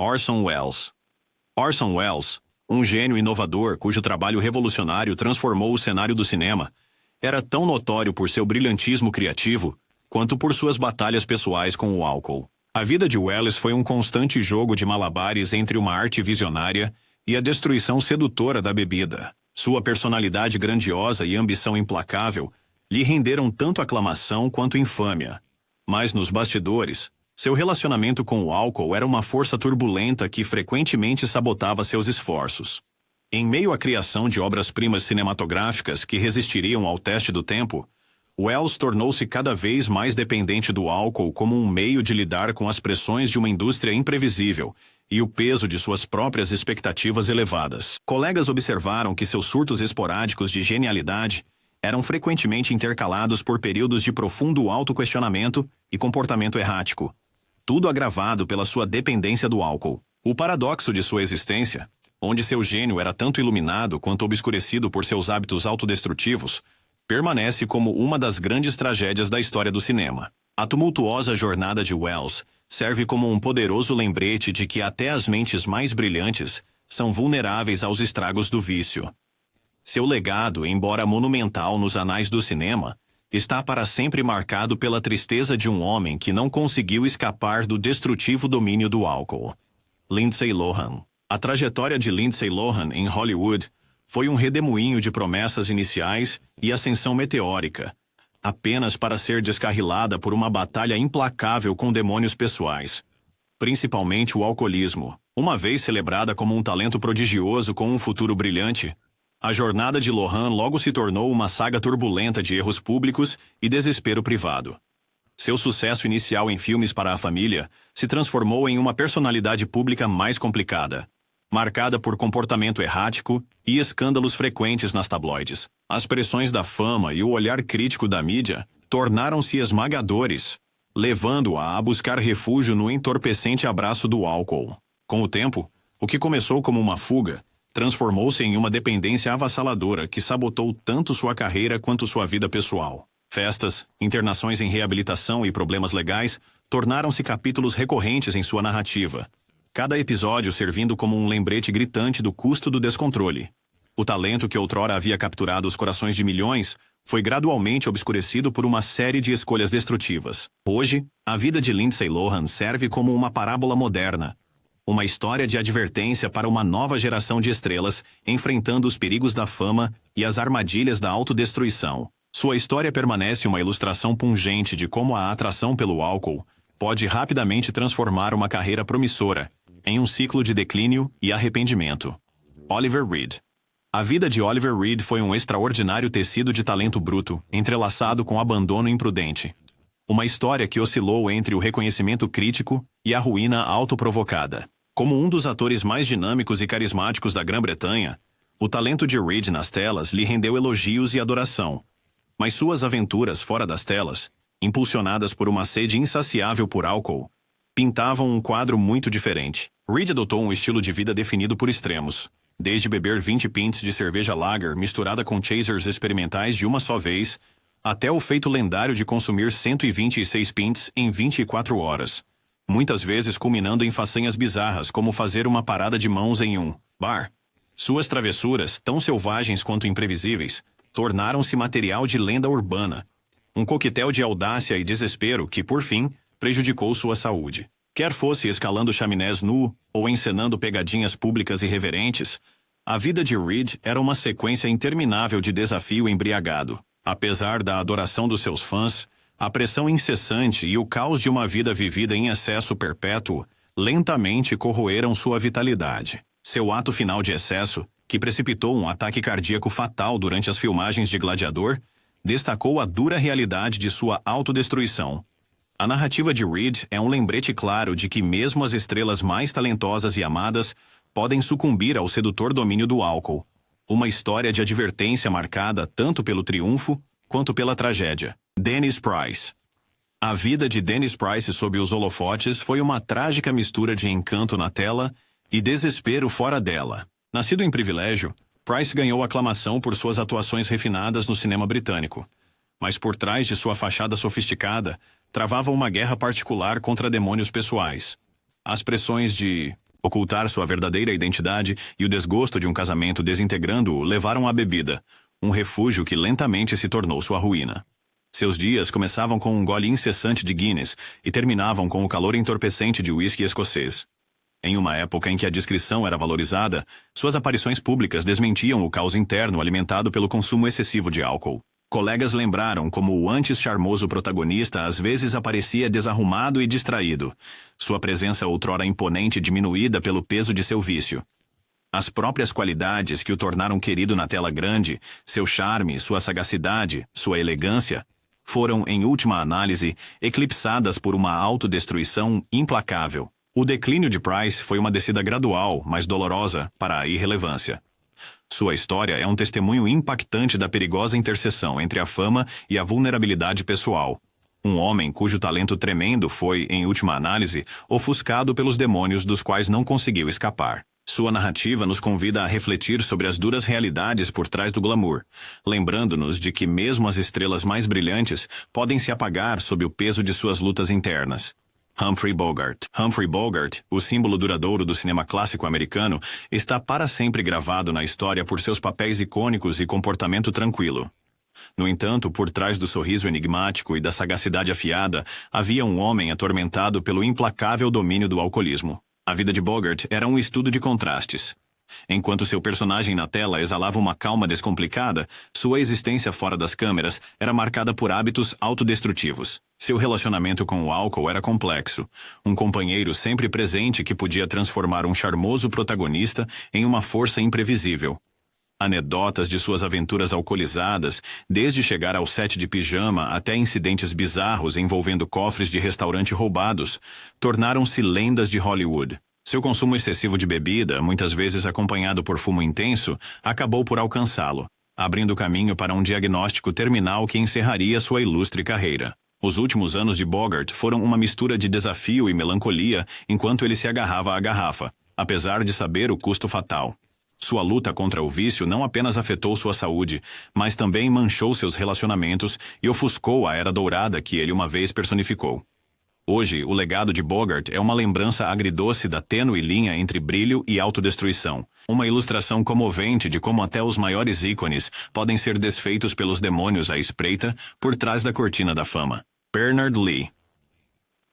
Orson Welles. Orson Welles, um gênio inovador cujo trabalho revolucionário transformou o cenário do cinema, era tão notório por seu brilhantismo criativo quanto por suas batalhas pessoais com o álcool. A vida de Welles foi um constante jogo de malabares entre uma arte visionária e a destruição sedutora da bebida. Sua personalidade grandiosa e ambição implacável lhe renderam tanto aclamação quanto infâmia. Mas nos bastidores, seu relacionamento com o álcool era uma força turbulenta que frequentemente sabotava seus esforços. Em meio à criação de obras-primas cinematográficas que resistiriam ao teste do tempo, Welles tornou-se cada vez mais dependente do álcool como um meio de lidar com as pressões de uma indústria imprevisível e o peso de suas próprias expectativas elevadas. Colegas observaram que seus surtos esporádicos de genialidade eram frequentemente intercalados por períodos de profundo autoquestionamento e comportamento errático, tudo agravado pela sua dependência do álcool. O paradoxo de sua existência, onde seu gênio era tanto iluminado quanto obscurecido por seus hábitos autodestrutivos, permanece como uma das grandes tragédias da história do cinema. A tumultuosa jornada de Welles serve como um poderoso lembrete de que até as mentes mais brilhantes são vulneráveis aos estragos do vício. Seu legado, embora monumental nos anais do cinema, está para sempre marcado pela tristeza de um homem que não conseguiu escapar do destrutivo domínio do álcool. Lindsay Lohan. A trajetória de Lindsay Lohan em Hollywood foi um redemoinho de promessas iniciais e ascensão meteórica, apenas para ser descarrilada por uma batalha implacável com demônios pessoais, principalmente o alcoolismo. Uma vez celebrada como um talento prodigioso com um futuro brilhante, a jornada de Lohan logo se tornou uma saga turbulenta de erros públicos e desespero privado. Seu sucesso inicial em filmes para a família se transformou em uma personalidade pública mais complicada, marcada por comportamento errático e escândalos frequentes nas tabloides. As pressões da fama e o olhar crítico da mídia tornaram-se esmagadores, levando-a a buscar refúgio no entorpecente abraço do álcool. Com o tempo, o que começou como uma fuga transformou-se em uma dependência avassaladora que sabotou tanto sua carreira quanto sua vida pessoal. Festas, internações em reabilitação e problemas legais tornaram-se capítulos recorrentes em sua narrativa, cada episódio servindo como um lembrete gritante do custo do descontrole. O talento que outrora havia capturado os corações de milhões foi gradualmente obscurecido por uma série de escolhas destrutivas. Hoje, a vida de Lindsay Lohan serve como uma parábola moderna, uma história de advertência para uma nova geração de estrelas enfrentando os perigos da fama e as armadilhas da autodestruição. Sua história permanece uma ilustração pungente de como a atração pelo álcool pode rapidamente transformar uma carreira promissora em um ciclo de declínio e arrependimento. Oliver Reed. A vida de Oliver Reed foi um extraordinário tecido de talento bruto, entrelaçado com abandono imprudente. Uma história que oscilou entre o reconhecimento crítico e a ruína autoprovocada. Como um dos atores mais dinâmicos e carismáticos da Grã-Bretanha, o talento de Reed nas telas lhe rendeu elogios e adoração. Mas suas aventuras fora das telas, impulsionadas por uma sede insaciável por álcool, pintavam um quadro muito diferente. Reed adotou um estilo de vida definido por extremos, desde beber 20 pints de cerveja lager misturada com chasers experimentais de uma só vez, até o feito lendário de consumir 126 pints em 24 horas. Muitas vezes culminando em façanhas bizarras como fazer uma parada de mãos em um bar. Suas travessuras, tão selvagens quanto imprevisíveis, tornaram-se material de lenda urbana, um coquetel de audácia e desespero que, por fim, prejudicou sua saúde. Quer fosse escalando chaminés nu ou encenando pegadinhas públicas irreverentes, a vida de Reed era uma sequência interminável de desafio embriagado. Apesar da adoração dos seus fãs, a pressão incessante e o caos de uma vida vivida em excesso perpétuo lentamente corroeram sua vitalidade. Seu ato final de excesso, que precipitou um ataque cardíaco fatal durante as filmagens de Gladiador, destacou a dura realidade de sua autodestruição. A narrativa de Reed é um lembrete claro de que mesmo as estrelas mais talentosas e amadas podem sucumbir ao sedutor domínio do álcool. Uma história de advertência marcada tanto pelo triunfo quanto pela tragédia. Dennis Price. A vida de Dennis Price sob os holofotes foi uma trágica mistura de encanto na tela e desespero fora dela. Nascido em privilégio, Price ganhou aclamação por suas atuações refinadas no cinema britânico. Mas por trás de sua fachada sofisticada, travava uma guerra particular contra demônios pessoais. As pressões de Ocultar sua verdadeira identidade e o desgosto de um casamento desintegrando-o levaram à bebida, um refúgio que lentamente se tornou sua ruína. Seus dias começavam com um gole incessante de Guinness e terminavam com o calor entorpecente de uísque escocês. Em uma época em que a discrição era valorizada, suas aparições públicas desmentiam o caos interno alimentado pelo consumo excessivo de álcool. Colegas lembraram como o antes charmoso protagonista às vezes aparecia desarrumado e distraído, sua presença outrora imponente diminuída pelo peso de seu vício. As próprias qualidades que o tornaram querido na tela grande, seu charme, sua sagacidade, sua elegância, foram, em última análise, eclipsadas por uma autodestruição implacável. O declínio de Price foi uma descida gradual, mas dolorosa, para a irrelevância. Sua história é um testemunho impactante da perigosa interseção entre a fama e a vulnerabilidade pessoal. Um homem cujo talento tremendo foi, em última análise, ofuscado pelos demônios dos quais não conseguiu escapar. Sua narrativa nos convida a refletir sobre as duras realidades por trás do glamour, lembrando-nos de que mesmo as estrelas mais brilhantes podem se apagar sob o peso de suas lutas internas. Humphrey Bogart. Humphrey Bogart, o símbolo duradouro do cinema clássico americano, está para sempre gravado na história por seus papéis icônicos e comportamento tranquilo. No entanto, por trás do sorriso enigmático e da sagacidade afiada, havia um homem atormentado pelo implacável domínio do alcoolismo. A vida de Bogart era um estudo de contrastes. Enquanto seu personagem na tela exalava uma calma descomplicada, sua existência fora das câmeras era marcada por hábitos autodestrutivos. Seu relacionamento com o álcool era complexo, um companheiro sempre presente que podia transformar um charmoso protagonista em uma força imprevisível. Anedotas de suas aventuras alcoolizadas, desde chegar ao set de pijama até incidentes bizarros envolvendo cofres de restaurante roubados, tornaram-se lendas de Hollywood. Seu consumo excessivo de bebida, muitas vezes acompanhado por fumo intenso, acabou por alcançá-lo, abrindo caminho para um diagnóstico terminal que encerraria sua ilustre carreira. Os últimos anos de Bogart foram uma mistura de desafio e melancolia enquanto ele se agarrava à garrafa, apesar de saber o custo fatal. Sua luta contra o vício não apenas afetou sua saúde, mas também manchou seus relacionamentos e ofuscou a era dourada que ele uma vez personificou. Hoje, o legado de Bogart é uma lembrança agridoce da tênue linha entre brilho e autodestruição. Uma ilustração comovente de como até os maiores ícones podem ser desfeitos pelos demônios à espreita por trás da cortina da fama. Bernard Lee.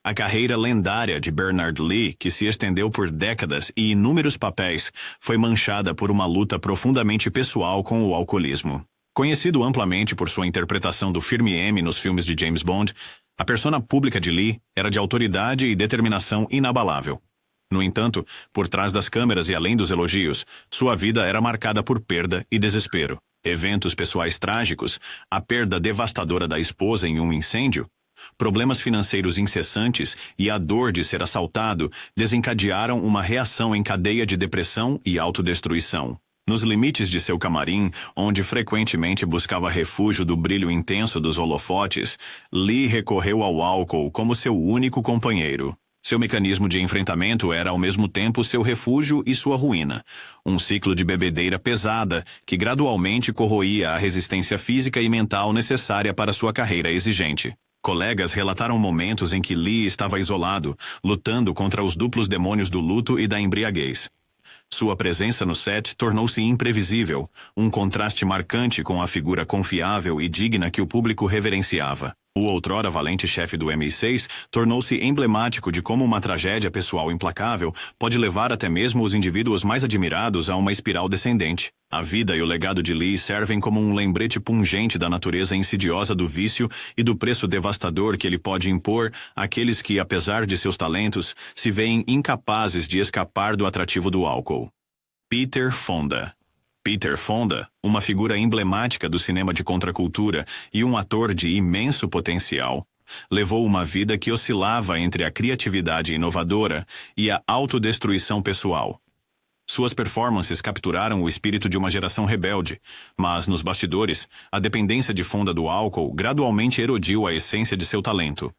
A carreira lendária de Bernard Lee, que se estendeu por décadas e inúmeros papéis, foi manchada por uma luta profundamente pessoal com o alcoolismo. Conhecido amplamente por sua interpretação do Firme M nos filmes de James Bond, a persona pública de Lee era de autoridade e determinação inabalável. No entanto, por trás das câmeras e além dos elogios, sua vida era marcada por perda e desespero. Eventos pessoais trágicos, a perda devastadora da esposa em um incêndio, problemas financeiros incessantes e a dor de ser assaltado desencadearam uma reação em cadeia de depressão e autodestruição. Nos limites de seu camarim, onde frequentemente buscava refúgio do brilho intenso dos holofotes, Lee recorreu ao álcool como seu único companheiro. Seu mecanismo de enfrentamento era ao mesmo tempo seu refúgio e sua ruína, um ciclo de bebedeira pesada que gradualmente corroía a resistência física e mental necessária para sua carreira exigente. Colegas relataram momentos em que Lee estava isolado, lutando contra os duplos demônios do luto e da embriaguez. Sua presença no set tornou-se imprevisível, um contraste marcante com a figura confiável e digna que o público reverenciava. O outrora valente chefe do MI6 tornou-se emblemático de como uma tragédia pessoal implacável pode levar até mesmo os indivíduos mais admirados a uma espiral descendente. A vida e o legado de Lee servem como um lembrete pungente da natureza insidiosa do vício e do preço devastador que ele pode impor àqueles que, apesar de seus talentos, se veem incapazes de escapar do atrativo do álcool. Peter Fonda. Peter Fonda, uma figura emblemática do cinema de contracultura e um ator de imenso potencial, levou uma vida que oscilava entre a criatividade inovadora e a autodestruição pessoal. Suas performances capturaram o espírito de uma geração rebelde, mas, nos bastidores, a dependência de Fonda do álcool gradualmente erodiu a essência de seu talento.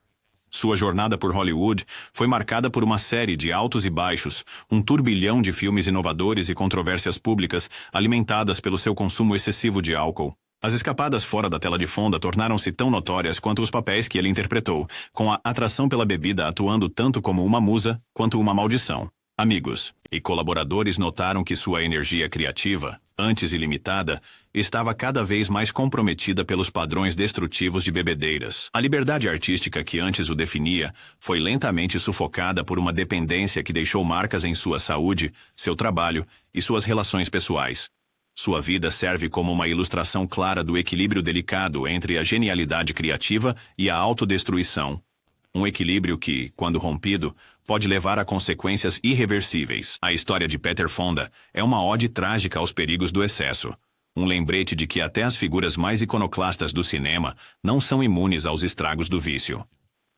Sua jornada por Hollywood foi marcada por uma série de altos e baixos, um turbilhão de filmes inovadores e controvérsias públicas alimentadas pelo seu consumo excessivo de álcool. As escapadas fora da tela de Fonda tornaram-se tão notórias quanto os papéis que ele interpretou, com a atração pela bebida atuando tanto como uma musa quanto uma maldição. Amigos e colaboradores notaram que sua energia criativa, antes ilimitada, estava cada vez mais comprometida pelos padrões destrutivos de bebedeiras. A liberdade artística que antes o definia foi lentamente sufocada por uma dependência que deixou marcas em sua saúde, seu trabalho e suas relações pessoais. Sua vida serve como uma ilustração clara do equilíbrio delicado entre a genialidade criativa e a autodestruição. Um equilíbrio que, quando rompido, pode levar a consequências irreversíveis. A história de Peter Fonda é uma ode trágica aos perigos do excesso. Um lembrete de que até as figuras mais iconoclastas do cinema não são imunes aos estragos do vício.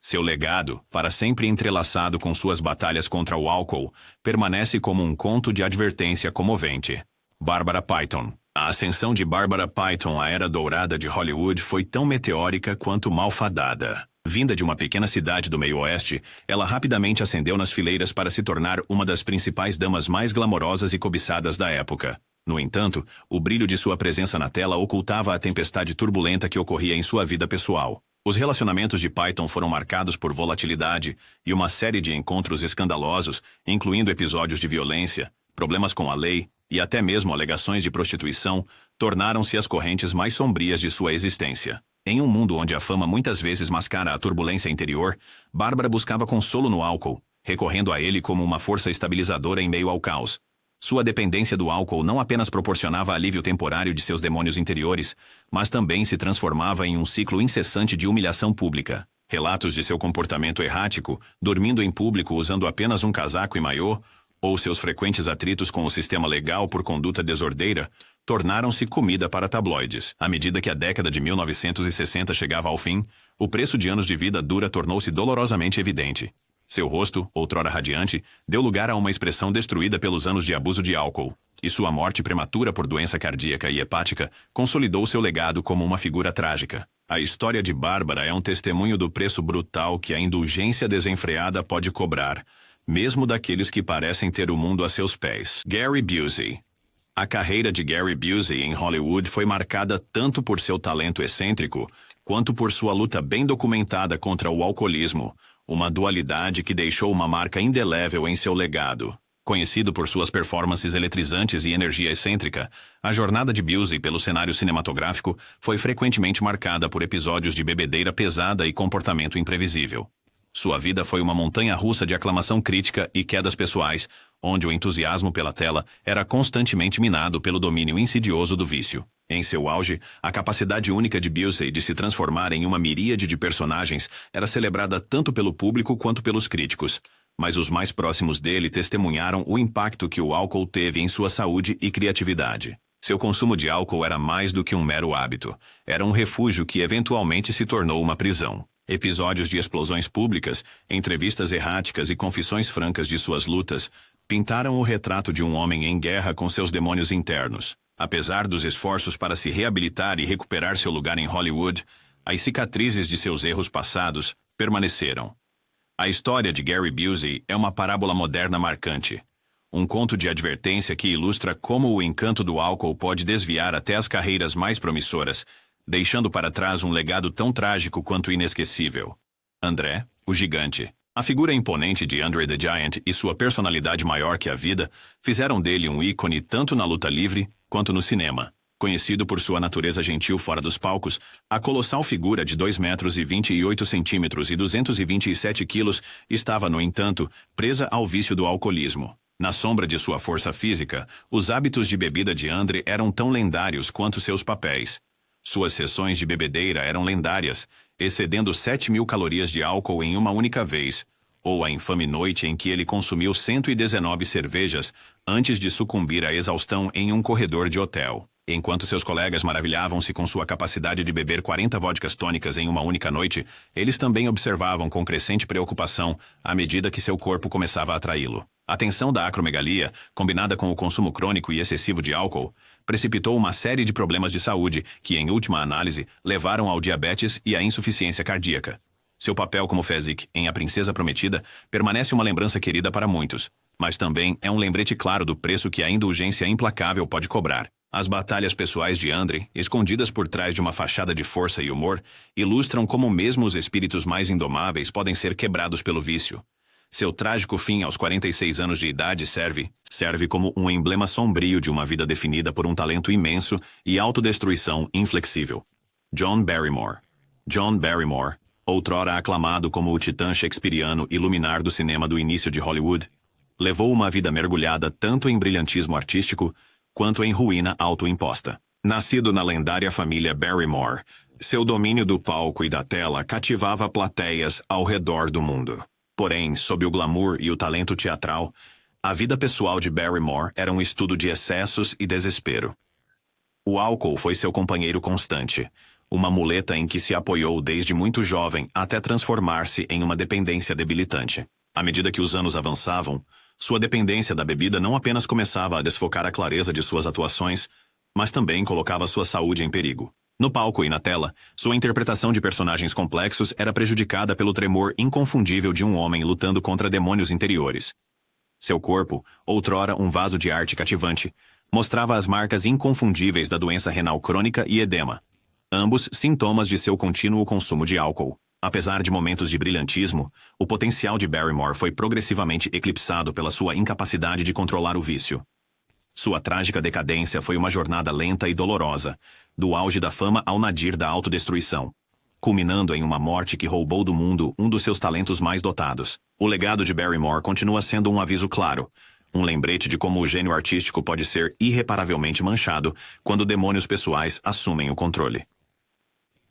Seu legado, para sempre entrelaçado com suas batalhas contra o álcool, permanece como um conto de advertência comovente. Barbara Python. A ascensão de Barbara Python à era dourada de Hollywood foi tão meteórica quanto malfadada. Vinda de uma pequena cidade do meio-oeste, ela rapidamente ascendeu nas fileiras para se tornar uma das principais damas mais glamorosas e cobiçadas da época. No entanto, o brilho de sua presença na tela ocultava a tempestade turbulenta que ocorria em sua vida pessoal. Os relacionamentos de Python foram marcados por volatilidade e uma série de encontros escandalosos, incluindo episódios de violência, problemas com a lei e até mesmo alegações de prostituição, tornaram-se as correntes mais sombrias de sua existência. Em um mundo onde a fama muitas vezes mascara a turbulência interior, Bárbara buscava consolo no álcool, recorrendo a ele como uma força estabilizadora em meio ao caos. Sua dependência do álcool não apenas proporcionava alívio temporário de seus demônios interiores, mas também se transformava em um ciclo incessante de humilhação pública. Relatos de seu comportamento errático, dormindo em público usando apenas um casaco e maiô, ou seus frequentes atritos com o sistema legal por conduta desordeira, tornaram-se comida para tabloides. À medida que a década de 1960 chegava ao fim, o preço de anos de vida dura tornou-se dolorosamente evidente. Seu rosto, outrora radiante, deu lugar a uma expressão destruída pelos anos de abuso de álcool, e sua morte prematura por doença cardíaca e hepática consolidou seu legado como uma figura trágica. A história de Bárbara é um testemunho do preço brutal que a indulgência desenfreada pode cobrar, mesmo daqueles que parecem ter o mundo a seus pés. Gary Busey. A carreira de Gary Busey em Hollywood foi marcada tanto por seu talento excêntrico, quanto por sua luta bem documentada contra o alcoolismo, uma dualidade que deixou uma marca indelével em seu legado. Conhecido por suas performances eletrizantes e energia excêntrica, a jornada de Busey pelo cenário cinematográfico foi frequentemente marcada por episódios de bebedeira pesada e comportamento imprevisível. Sua vida foi uma montanha-russa de aclamação crítica e quedas pessoais, onde o entusiasmo pela tela era constantemente minado pelo domínio insidioso do vício. Em seu auge, a capacidade única de Busey de se transformar em uma miríade de personagens era celebrada tanto pelo público quanto pelos críticos, mas os mais próximos dele testemunharam o impacto que o álcool teve em sua saúde e criatividade. Seu consumo de álcool era mais do que um mero hábito, era um refúgio que eventualmente se tornou uma prisão. Episódios de explosões públicas, entrevistas erráticas e confissões francas de suas lutas pintaram o retrato de um homem em guerra com seus demônios internos. Apesar dos esforços para se reabilitar e recuperar seu lugar em Hollywood, as cicatrizes de seus erros passados permaneceram. A história de Gary Busey é uma parábola moderna marcante. Um conto de advertência que ilustra como o encanto do álcool pode desviar até as carreiras mais promissoras, deixando para trás um legado tão trágico quanto inesquecível. André, o Gigante. A figura imponente de Andre the Giant e sua personalidade maior que a vida fizeram dele um ícone tanto na luta livre quanto no cinema. Conhecido por sua natureza gentil fora dos palcos, a colossal figura de 2 metros e 28 centímetros e 227 quilos estava, no entanto, presa ao vício do alcoolismo. Na sombra de sua força física, os hábitos de bebida de Andre eram tão lendários quanto seus papéis. Suas sessões de bebedeira eram lendárias, excedendo 7.000 calorias de álcool em uma única vez, ou a infame noite em que ele consumiu 119 cervejas antes de sucumbir à exaustão em um corredor de hotel. Enquanto seus colegas maravilhavam-se com sua capacidade de beber 40 vodkas tônicas em uma única noite, eles também observavam com crescente preocupação à medida que seu corpo começava a atraí-lo. A tensão da acromegalia, combinada com o consumo crônico e excessivo de álcool, precipitou uma série de problemas de saúde que, em última análise, levaram ao diabetes e à insuficiência cardíaca. Seu papel como Fezzik em A Princesa Prometida permanece uma lembrança querida para muitos, mas também é um lembrete claro do preço que a indulgência implacável pode cobrar. As batalhas pessoais de Andre, escondidas por trás de uma fachada de força e humor, ilustram como mesmo os espíritos mais indomáveis podem ser quebrados pelo vício. Seu trágico fim aos 46 anos de idade serve como um emblema sombrio de uma vida definida por um talento imenso e autodestruição inflexível. John Barrymore. John Barrymore, outrora aclamado como o titã shakespeariano e luminar do cinema do início de Hollywood, levou uma vida mergulhada tanto em brilhantismo artístico quanto em ruína autoimposta. Nascido na lendária família Barrymore, seu domínio do palco e da tela cativava plateias ao redor do mundo. Porém, sob o glamour e o talento teatral, a vida pessoal de Barrymore era um estudo de excessos e desespero. O álcool foi seu companheiro constante, uma muleta em que se apoiou desde muito jovem até transformar-se em uma dependência debilitante. À medida que os anos avançavam, sua dependência da bebida não apenas começava a desfocar a clareza de suas atuações, mas também colocava sua saúde em perigo. No palco e na tela, sua interpretação de personagens complexos era prejudicada pelo tremor inconfundível de um homem lutando contra demônios interiores. Seu corpo, outrora um vaso de arte cativante, mostrava as marcas inconfundíveis da doença renal crônica e edema, ambos sintomas de seu contínuo consumo de álcool. Apesar de momentos de brilhantismo, o potencial de Barrymore foi progressivamente eclipsado pela sua incapacidade de controlar o vício. Sua trágica decadência foi uma jornada lenta e dolorosa, do auge da fama ao nadir da autodestruição, culminando em uma morte que roubou do mundo um dos seus talentos mais dotados. O legado de Barrymore continua sendo um aviso claro, um lembrete de como o gênio artístico pode ser irreparavelmente manchado quando demônios pessoais assumem o controle.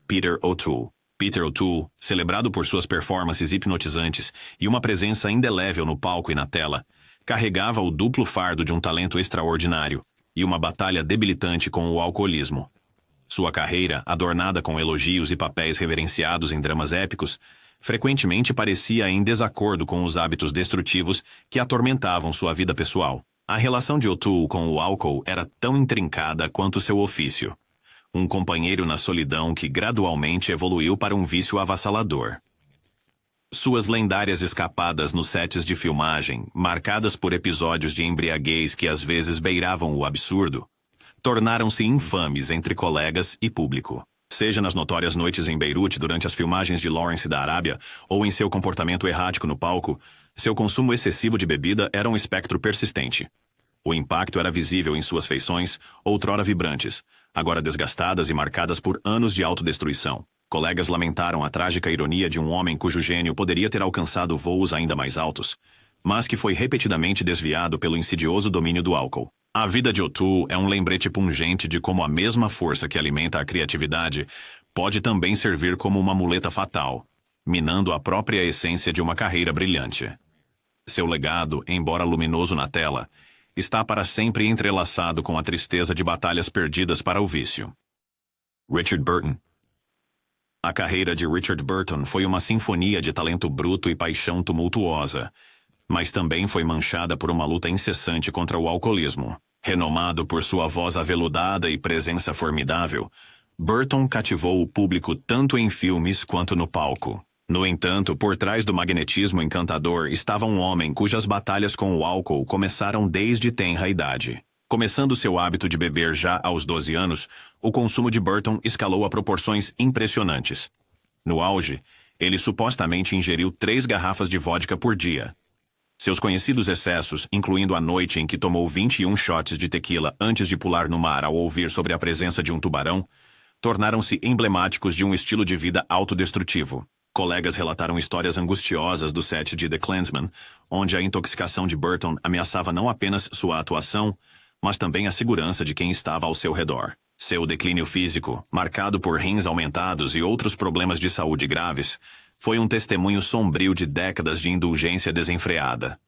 Peter O'Toole. Peter O'Toole, celebrado por suas performances hipnotizantes e uma presença indelével no palco e na tela, carregava o duplo fardo de um talento extraordinário e uma batalha debilitante com o alcoolismo. Sua carreira, adornada com elogios e papéis reverenciados em dramas épicos, frequentemente parecia em desacordo com os hábitos destrutivos que atormentavam sua vida pessoal. A relação de O'Toole com o álcool era tão intrincada quanto seu ofício. Um companheiro na solidão que gradualmente evoluiu para um vício avassalador. Suas lendárias escapadas nos sets de filmagem, marcadas por episódios de embriaguez que às vezes beiravam o absurdo, tornaram-se infames entre colegas e público. Seja nas notórias noites em Beirute durante as filmagens de Lawrence da Arábia, ou em seu comportamento errático no palco, seu consumo excessivo de bebida era um espectro persistente. O impacto era visível em suas feições, outrora vibrantes, agora desgastadas e marcadas por anos de autodestruição. Colegas lamentaram a trágica ironia de um homem cujo gênio poderia ter alcançado voos ainda mais altos, mas que foi repetidamente desviado pelo insidioso domínio do álcool. A vida de O'Toole é um lembrete pungente de como a mesma força que alimenta a criatividade pode também servir como uma muleta fatal, minando a própria essência de uma carreira brilhante. Seu legado, embora luminoso na tela, está para sempre entrelaçado com a tristeza de batalhas perdidas para o vício. Richard Burton. A carreira de Richard Burton foi uma sinfonia de talento bruto e paixão tumultuosa, mas também foi manchada por uma luta incessante contra o alcoolismo. Renomado por sua voz aveludada e presença formidável, Burton cativou o público tanto em filmes quanto no palco. No entanto, por trás do magnetismo encantador estava um homem cujas batalhas com o álcool começaram desde tenra idade. Começando seu hábito de beber já aos 12 anos, o consumo de Burton escalou a proporções impressionantes. No auge, ele supostamente ingeriu 3 garrafas de vodka por dia. Seus conhecidos excessos, incluindo a noite em que tomou 21 shots de tequila antes de pular no mar ao ouvir sobre a presença de um tubarão, tornaram-se emblemáticos de um estilo de vida autodestrutivo. Colegas relataram histórias angustiosas do set de The Klansman, onde a intoxicação de Burton ameaçava não apenas sua atuação, mas também a segurança de quem estava ao seu redor. Seu declínio físico, marcado por rins aumentados e outros problemas de saúde graves, foi um testemunho sombrio de décadas de indulgência desenfreada.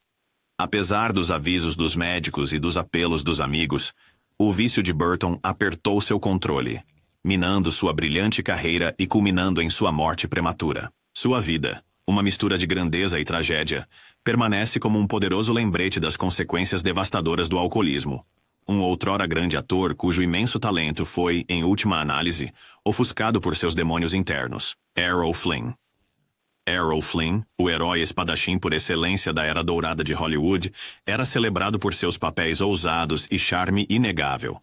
Apesar dos avisos dos médicos e dos apelos dos amigos, o vício de Burton apertou seu controle, minando sua brilhante carreira e culminando em sua morte prematura. Sua vida, uma mistura de grandeza e tragédia, permanece como um poderoso lembrete das consequências devastadoras do alcoolismo. Um outrora grande ator cujo imenso talento foi, em última análise, ofuscado por seus demônios internos. Errol Flynn. Errol Flynn, o herói espadachim por excelência da era dourada de Hollywood, era celebrado por seus papéis ousados e charme inegável.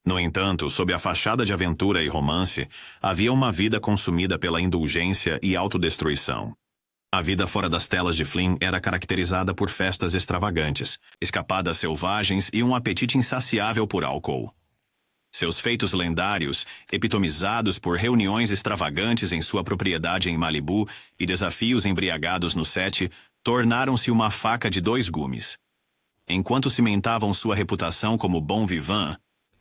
No entanto, sob a fachada de aventura e romance, havia uma vida consumida pela indulgência e autodestruição. A vida fora das telas de Flynn era caracterizada por festas extravagantes, escapadas selvagens e um apetite insaciável por álcool. Seus feitos lendários, epitomizados por reuniões extravagantes em sua propriedade em Malibu e desafios embriagados no set, tornaram-se uma faca de dois gumes. Enquanto cimentavam sua reputação como bon vivant,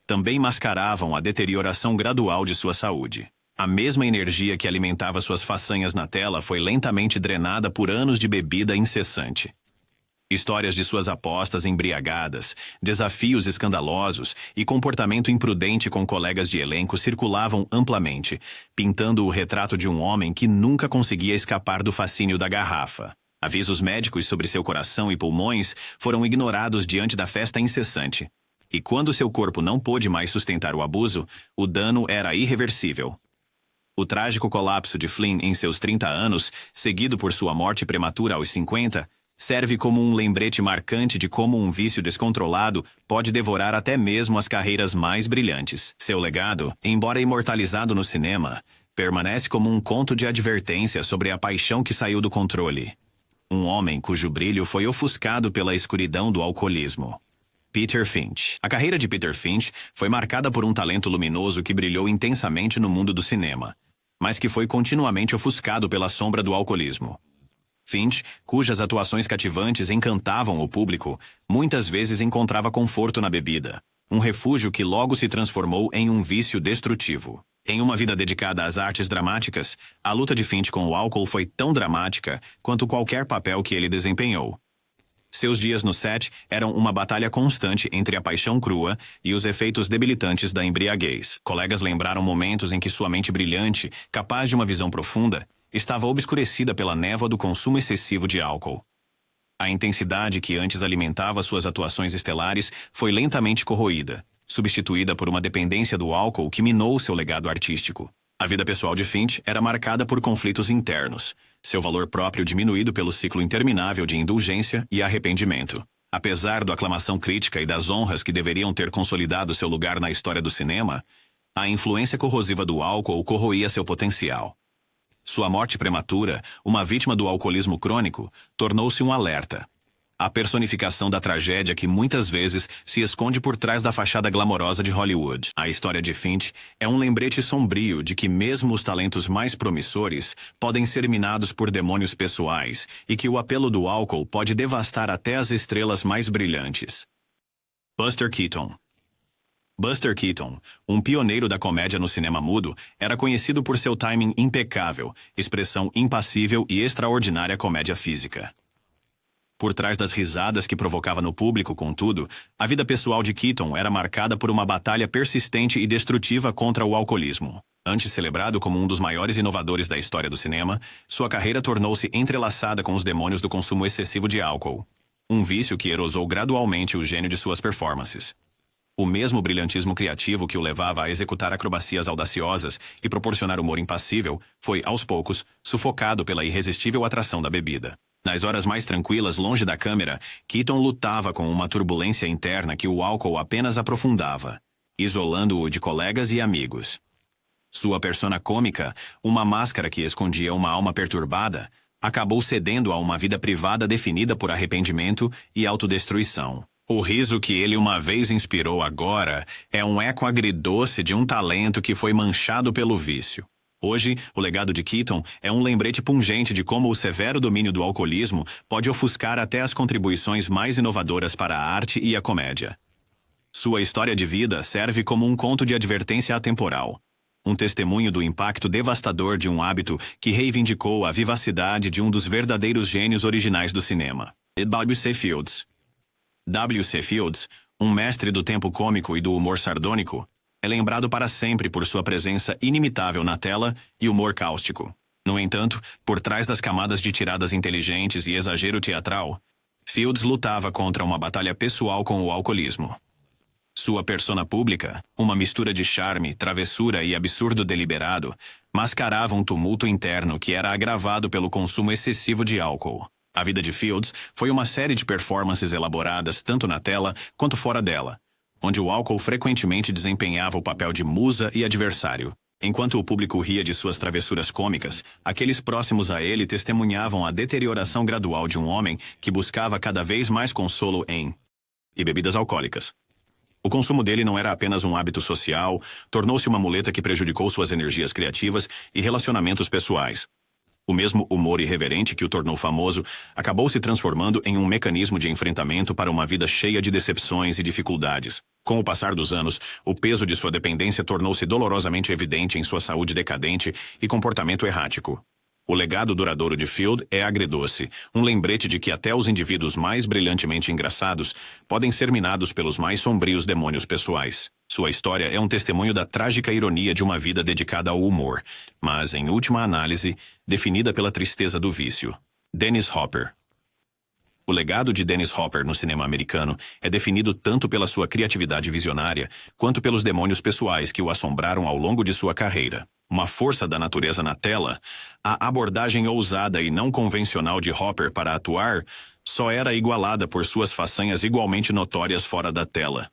também mascaravam a deterioração gradual de sua saúde. A mesma energia que alimentava suas façanhas na tela foi lentamente drenada por anos de bebida incessante. Histórias de suas apostas embriagadas, desafios escandalosos e comportamento imprudente com colegas de elenco circulavam amplamente, pintando o retrato de um homem que nunca conseguia escapar do fascínio da garrafa. Avisos médicos sobre seu coração e pulmões foram ignorados diante da festa incessante. E quando seu corpo não pôde mais sustentar o abuso, o dano era irreversível. O trágico colapso de Flynn em seus 30 anos, seguido por sua morte prematura aos 50, serve como um lembrete marcante de como um vício descontrolado pode devorar até mesmo as carreiras mais brilhantes. Seu legado, embora imortalizado no cinema, permanece como um conto de advertência sobre a paixão que saiu do controle. Um homem cujo brilho foi ofuscado pela escuridão do alcoolismo. Peter Finch. A carreira de Peter Finch foi marcada por um talento luminoso que brilhou intensamente no mundo do cinema, mas que foi continuamente ofuscado pela sombra do alcoolismo. Finch, cujas atuações cativantes encantavam o público, muitas vezes encontrava conforto na bebida, um refúgio que logo se transformou em um vício destrutivo. Em uma vida dedicada às artes dramáticas, a luta de Finch com o álcool foi tão dramática quanto qualquer papel que ele desempenhou. Seus dias no set eram uma batalha constante entre a paixão crua e os efeitos debilitantes da embriaguez. Colegas lembraram momentos em que sua mente brilhante, capaz de uma visão profunda, estava obscurecida pela névoa do consumo excessivo de álcool. A intensidade que antes alimentava suas atuações estelares foi lentamente corroída, substituída por uma dependência do álcool que minou seu legado artístico. A vida pessoal de Finch era marcada por conflitos internos, seu valor próprio diminuído pelo ciclo interminável de indulgência e arrependimento. Apesar da aclamação crítica e das honras que deveriam ter consolidado seu lugar na história do cinema, a influência corrosiva do álcool corroía seu potencial. Sua morte prematura, uma vítima do alcoolismo crônico, tornou-se um alerta. A personificação da tragédia que muitas vezes se esconde por trás da fachada glamourosa de Hollywood. A história de Finch é um lembrete sombrio de que mesmo os talentos mais promissores podem ser minados por demônios pessoais e que o apelo do álcool pode devastar até as estrelas mais brilhantes. Buster Keaton. Buster Keaton, um pioneiro da comédia no cinema mudo, era conhecido por seu timing impecável, expressão impassível e extraordinária comédia física. Por trás das risadas que provocava no público, contudo, a vida pessoal de Keaton era marcada por uma batalha persistente e destrutiva contra o alcoolismo. Antes celebrado como um dos maiores inovadores da história do cinema, sua carreira tornou-se entrelaçada com os demônios do consumo excessivo de álcool. Um vício que erosou gradualmente o gênio de suas performances. O mesmo brilhantismo criativo que o levava a executar acrobacias audaciosas e proporcionar humor impassível foi, aos poucos, sufocado pela irresistível atração da bebida. Nas horas mais tranquilas, longe da câmera, Keaton lutava com uma turbulência interna que o álcool apenas aprofundava, isolando-o de colegas e amigos. Sua persona cômica, uma máscara que escondia uma alma perturbada, acabou cedendo a uma vida privada definida por arrependimento e autodestruição. O riso que ele uma vez inspirou agora é um eco agridoce de um talento que foi manchado pelo vício. Hoje, o legado de Keaton é um lembrete pungente de como o severo domínio do alcoolismo pode ofuscar até as contribuições mais inovadoras para a arte e a comédia. Sua história de vida serve como um conto de advertência atemporal, um testemunho do impacto devastador de um hábito que reivindicou a vivacidade de um dos verdadeiros gênios originais do cinema. W.C. Fields. W.C. Fields, um mestre do tempo cômico e do humor sardônico, é lembrado para sempre por sua presença inimitável na tela e humor cáustico. No entanto, por trás das camadas de tiradas inteligentes e exagero teatral, Fields lutava contra uma batalha pessoal com o alcoolismo. Sua persona pública, uma mistura de charme, travessura e absurdo deliberado, mascarava um tumulto interno que era agravado pelo consumo excessivo de álcool. A vida de Fields foi uma série de performances elaboradas tanto na tela quanto fora dela, onde o álcool frequentemente desempenhava o papel de musa e adversário. Enquanto o público ria de suas travessuras cômicas, aqueles próximos a ele testemunhavam a deterioração gradual de um homem que buscava cada vez mais consolo em e bebidas alcoólicas. O consumo dele não era apenas um hábito social, tornou-se uma muleta que prejudicou suas energias criativas e relacionamentos pessoais. O mesmo humor irreverente que o tornou famoso acabou se transformando em um mecanismo de enfrentamento para uma vida cheia de decepções e dificuldades. Com o passar dos anos, o peso de sua dependência tornou-se dolorosamente evidente em sua saúde decadente e comportamento errático. O legado duradouro de Field é agridoce, um lembrete de que até os indivíduos mais brilhantemente engraçados podem ser minados pelos mais sombrios demônios pessoais. Sua história é um testemunho da trágica ironia de uma vida dedicada ao humor, mas, em última análise, definida pela tristeza do vício. Dennis Hopper. O legado de Dennis Hopper no cinema americano é definido tanto pela sua criatividade visionária quanto pelos demônios pessoais que o assombraram ao longo de sua carreira. Uma força da natureza na tela, a abordagem ousada e não convencional de Hopper para atuar só era igualada por suas façanhas igualmente notórias fora da tela.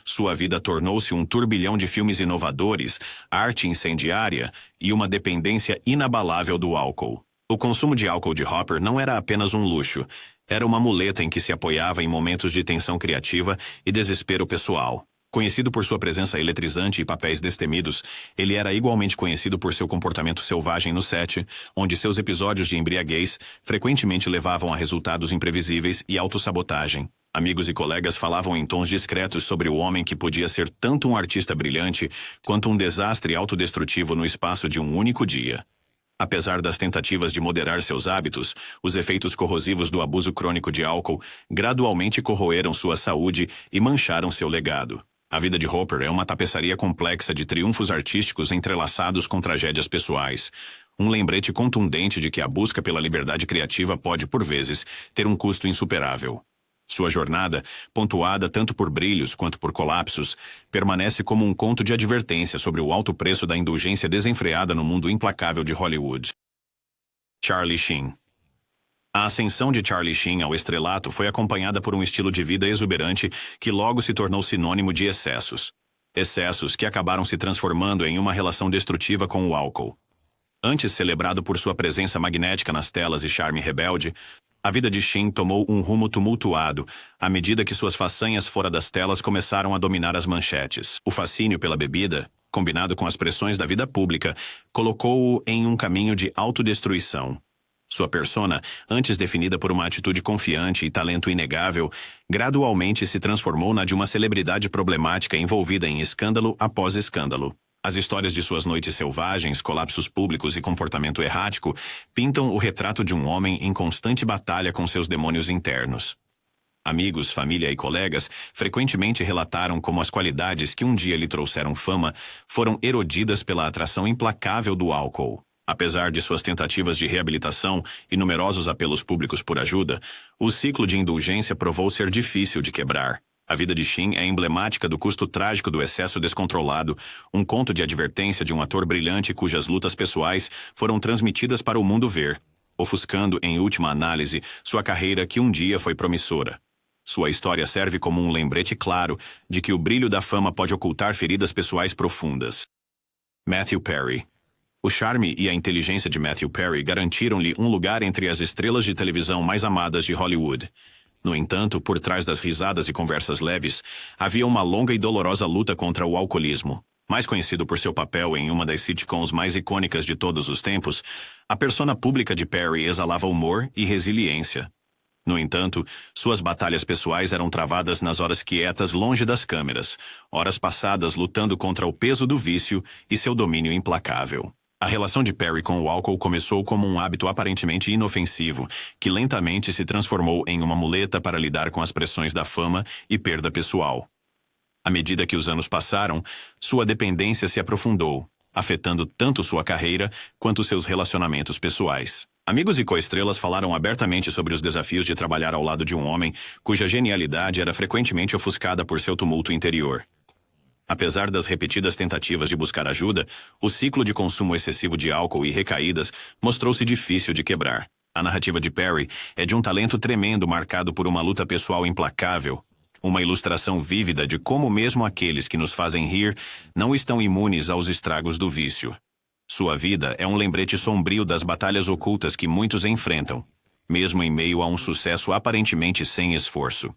Sua vida tornou-se um turbilhão de filmes inovadores, arte incendiária e uma dependência inabalável do álcool. O consumo de álcool de Hopper não era apenas um luxo, era uma muleta em que se apoiava em momentos de tensão criativa e desespero pessoal. Conhecido por sua presença eletrizante e papéis destemidos, ele era igualmente conhecido por seu comportamento selvagem no set, onde seus episódios de embriaguez frequentemente levavam a resultados imprevisíveis e autossabotagem. Amigos e colegas falavam em tons discretos sobre o homem que podia ser tanto um artista brilhante quanto um desastre autodestrutivo no espaço de um único dia. Apesar das tentativas de moderar seus hábitos, os efeitos corrosivos do abuso crônico de álcool gradualmente corroeram sua saúde e mancharam seu legado. A vida de Hopper é uma tapeçaria complexa de triunfos artísticos entrelaçados com tragédias pessoais. Um lembrete contundente de que a busca pela liberdade criativa pode, por vezes, ter um custo insuperável. Sua jornada, pontuada tanto por brilhos quanto por colapsos, permanece como um conto de advertência sobre o alto preço da indulgência desenfreada no mundo implacável de Hollywood. Charlie Sheen. A ascensão de Charlie Sheen ao estrelato foi acompanhada por um estilo de vida exuberante que logo se tornou sinônimo de excessos. Excessos que acabaram se transformando em uma relação destrutiva com o álcool. Antes celebrado por sua presença magnética nas telas e charme rebelde, a vida de Sheen tomou um rumo tumultuado à medida que suas façanhas fora das telas começaram a dominar as manchetes. O fascínio pela bebida, combinado com as pressões da vida pública, colocou-o em um caminho de autodestruição. Sua persona, antes definida por uma atitude confiante e talento inegável, gradualmente se transformou na de uma celebridade problemática envolvida em escândalo após escândalo. As histórias de suas noites selvagens, colapsos públicos e comportamento errático pintam o retrato de um homem em constante batalha com seus demônios internos. Amigos, família e colegas frequentemente relataram como as qualidades que um dia lhe trouxeram fama foram erodidas pela atração implacável do álcool. Apesar de suas tentativas de reabilitação e numerosos apelos públicos por ajuda, o ciclo de indulgência provou ser difícil de quebrar. A vida de Sheen é emblemática do custo trágico do excesso descontrolado, um conto de advertência de um ator brilhante cujas lutas pessoais foram transmitidas para o mundo ver, ofuscando, em última análise, sua carreira que um dia foi promissora. Sua história serve como um lembrete claro de que o brilho da fama pode ocultar feridas pessoais profundas. Matthew Perry. O charme e a inteligência de Matthew Perry garantiram-lhe um lugar entre as estrelas de televisão mais amadas de Hollywood. No entanto, por trás das risadas e conversas leves, havia uma longa e dolorosa luta contra o alcoolismo. Mais conhecido por seu papel em uma das sitcoms mais icônicas de todos os tempos, a persona pública de Perry exalava humor e resiliência. No entanto, suas batalhas pessoais eram travadas nas horas quietas longe das câmeras, horas passadas lutando contra o peso do vício e seu domínio implacável. A relação de Perry com o álcool começou como um hábito aparentemente inofensivo, que lentamente se transformou em uma muleta para lidar com as pressões da fama e perda pessoal. À medida que os anos passaram, sua dependência se aprofundou, afetando tanto sua carreira quanto seus relacionamentos pessoais. Amigos e coestrelas falaram abertamente sobre os desafios de trabalhar ao lado de um homem cuja genialidade era frequentemente ofuscada por seu tumulto interior. Apesar das repetidas tentativas de buscar ajuda, o ciclo de consumo excessivo de álcool e recaídas mostrou-se difícil de quebrar. A narrativa de Perry é de um talento tremendo marcado por uma luta pessoal implacável, Uma ilustração vívida de como mesmo aqueles que nos fazem rir não estão imunes aos estragos do vício. Sua vida é um lembrete sombrio das batalhas ocultas que muitos enfrentam, mesmo em meio a um sucesso aparentemente sem esforço.